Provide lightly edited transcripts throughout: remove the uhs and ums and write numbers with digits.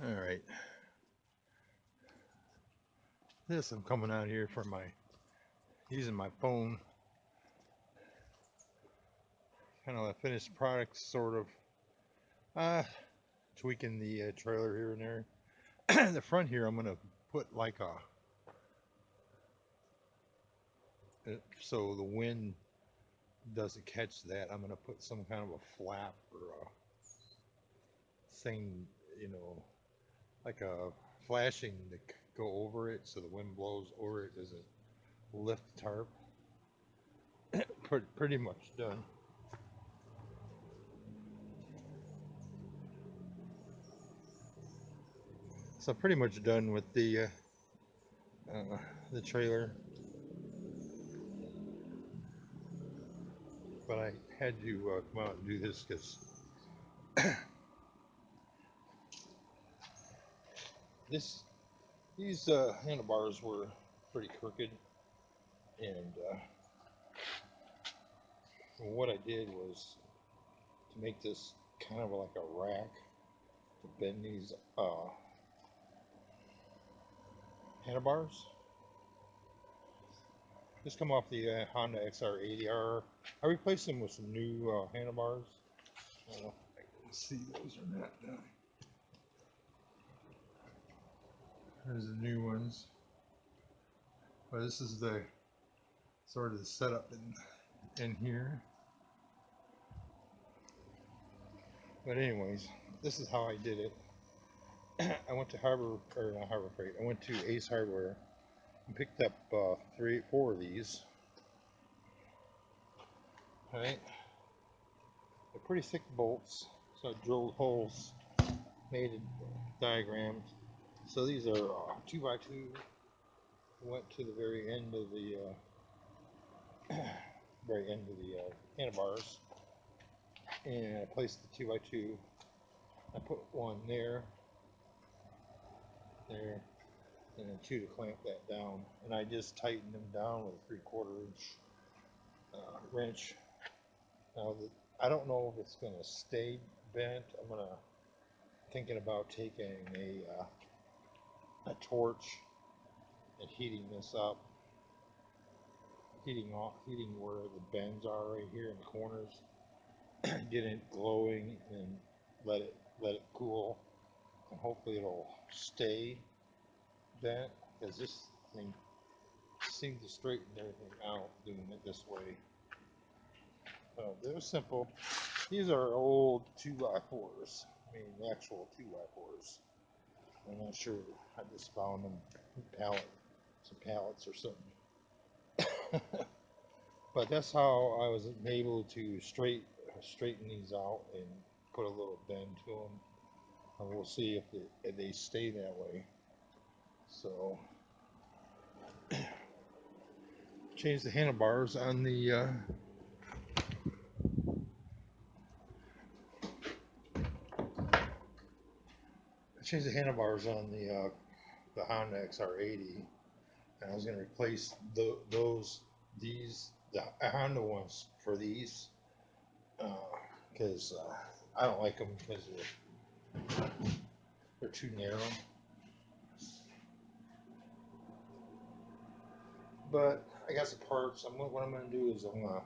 All right, this I'm coming out here for my using my phone, kind of a finished product, sort of. Uh, Tweaking the trailer here and there. The front here, I'm gonna put like so the wind doesn't catch that. I'm gonna put some kind of a flap or a thing, you know, like a flashing to go over it, so the wind blows over it, doesn't lift the tarp. Pretty much done. So pretty much done with the trailer, but I had to come out and do this because this these handlebars were pretty crooked, and what I did was to make this kind of like a rack to bend these handlebars. Just come off the Honda XR80R. I replaced them with some new handlebars. I don't know if I can see those or not. There's the new ones. But this is the sort of the setup in here. But anyways, this is how I did it. I went to not Harbor Freight. I went to Ace Hardware and picked up four of these. All right, they're pretty thick bolts, so I drilled holes, made diagrams. So these are 2x2. Went to the very end of the handlebars, and I placed the 2x2. I put one there, there, and then two to clamp that down. And I just tightened them down with a 3/4 inch wrench. Now, I don't know if it's going to stay bent. Thinking about taking a torch and heating this up, heating where the bends are right here in the corners, get it glowing, and let it cool, and hopefully it'll stay bent, because this thing seemed to straighten everything out doing it this way. It was simple. These are old 2x4s. I mean, the actual 2x4s. I'm not sure. I just found them some pallets or something. But that's how I was able to straighten these out and put a little bend to them. And we'll see if they stay that way. So change the handlebars on the Honda XR80, and I was going to replace the Honda ones for these, because I don't like them because they're too narrow. But I got some parts. What I'm going to do is I'm going to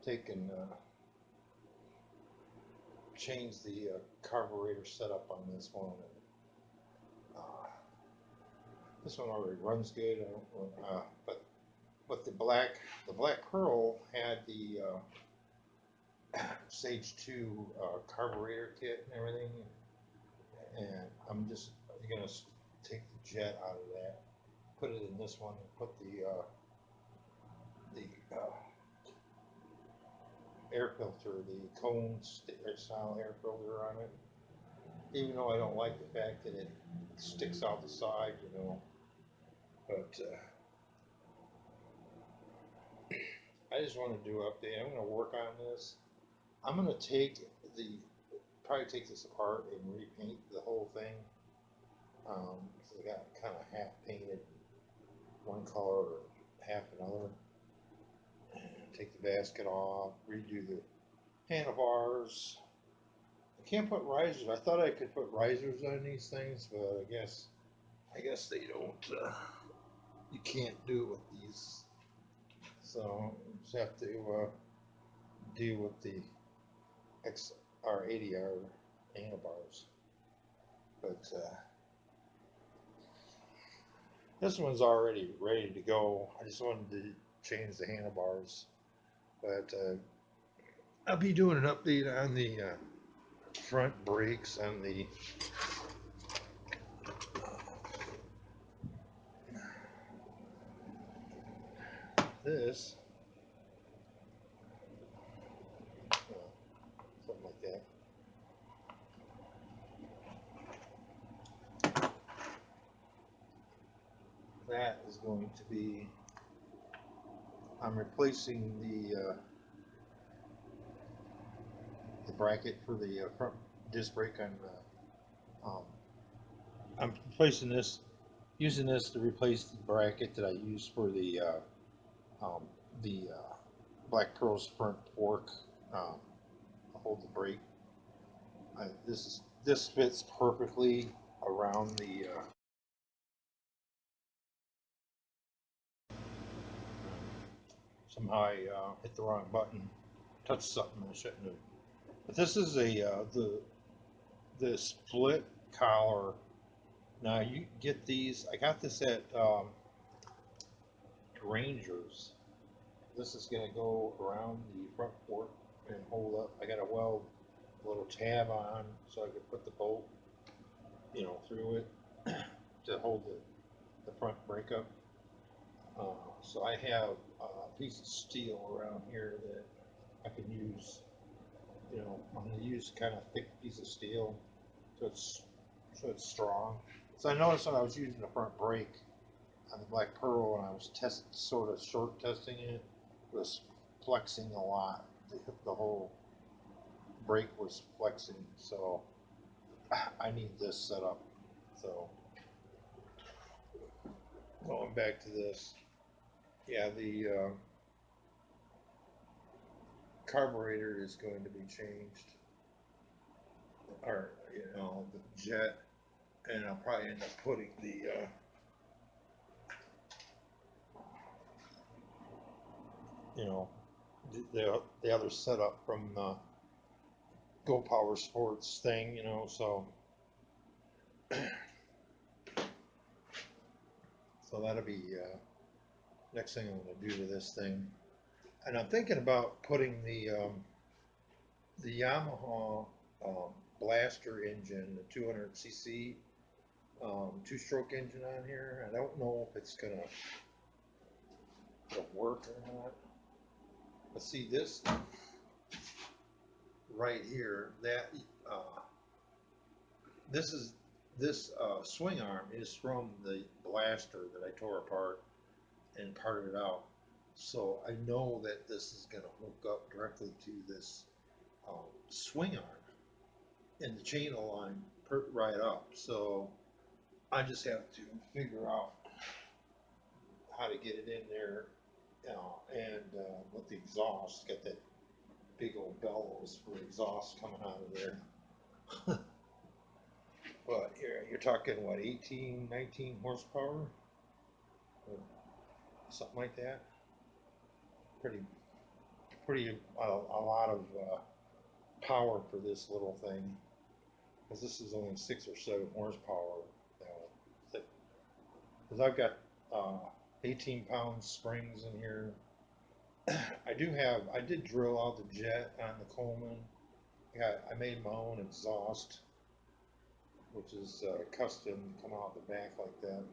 take and change the carburetor setup on this one. Uh, this one already runs good, but the black pearl had the Sage 2 carburetor kit and everything, and I'm just gonna take the jet out of that, put it in this one, and put the air filter, the cone style air filter on it. Even though I don't like the fact that it sticks out the side, but I just want to do an update. I'm going to work on this. I'm going to the probably take this apart and repaint the whole thing. Because I got kind of half painted one color or half another. Take the basket off, redo the handlebars, can't put risers. I thought I could put risers on these things, but I guess they don't. You can't do it with these. So you just have to deal with the XR80R handlebars. But this one's already ready to go. I just wanted to change the handlebars. But I'll be doing an update on the front brakes on the this, something like that. That is going to be, I'm replacing the bracket for the front disc brake on I'm replacing this, using this to replace the bracket that I used for um, the Black Pearl's front fork to hold the brake. This fits perfectly around the somehow I hit the wrong button, touched something I shouldn't have. But this is the split collar. Now you get these. I got this at Rangers. This is going to go around the front fork and hold up. I got to weld a little tab on so I can put the bolt, through it to hold the front brake up. So I have a piece of steel around here that I can use. I'm going to use kind of thick piece of steel so it's strong. So I noticed when I was using the front brake on the Black Pearl and I was sort of short testing it, it was flexing a lot. The whole brake was flexing, so I need this set up. So going back to this, yeah, the carburetor is going to be changed, or the jet, and I'll probably end up putting you know, the other setup from the Go Power Sports thing, so that'll be next thing I'm going to do to this thing. And I'm thinking about putting the Yamaha Blaster engine, the 200cc two-stroke engine on here. I don't know if it's gonna work or not. But see this right here, that uh, this swing arm is from the Blaster that I tore apart and parted out. So I know that this is gonna hook up directly to this swing arm, and the chain will line right up. So I just have to figure out how to get it in there, and with the exhaust, got that big old bellows for exhaust coming out of there. But you're talking what, 18, 19 horsepower, or something like that. Pretty, pretty a lot of power for this little thing, because this is only 6 or 7 horsepower. Because I've got 18-pound springs in here. I did drill out the jet on the Coleman. I made my own exhaust, which is custom, come out the back like that.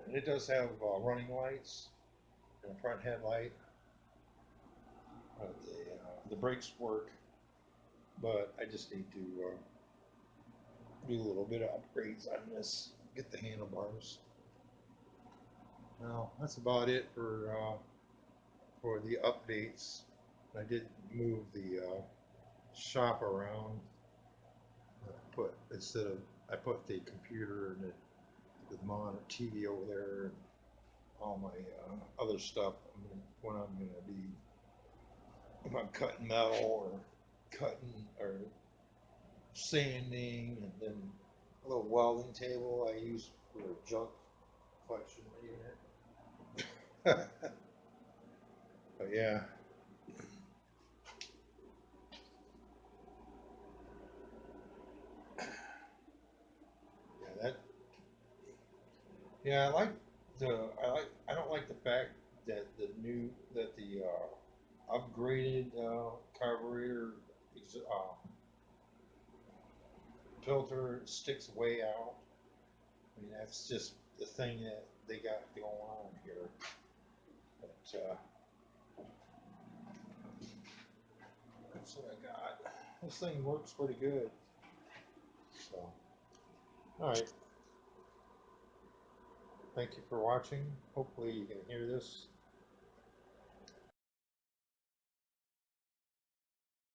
And it does have running lights and a front headlight. The brakes work, but I just need to do a little bit of upgrades on this, get the handlebars. Well, that's about it for the updates. I did move the shop around. I put the computer and the monitor TV over there, and all my other stuff. When I'm gonna be, if I'm cutting metal or cutting or sanding, and then a little welding table I use for a junk collection unit. But yeah, yeah, yeah, I don't like the fact that the upgraded carburetor filter sticks way out. I mean, that's just the thing that they got going on here. But that's what I got. This thing works pretty good. So, all right. Thank you for watching. Hopefully you can hear this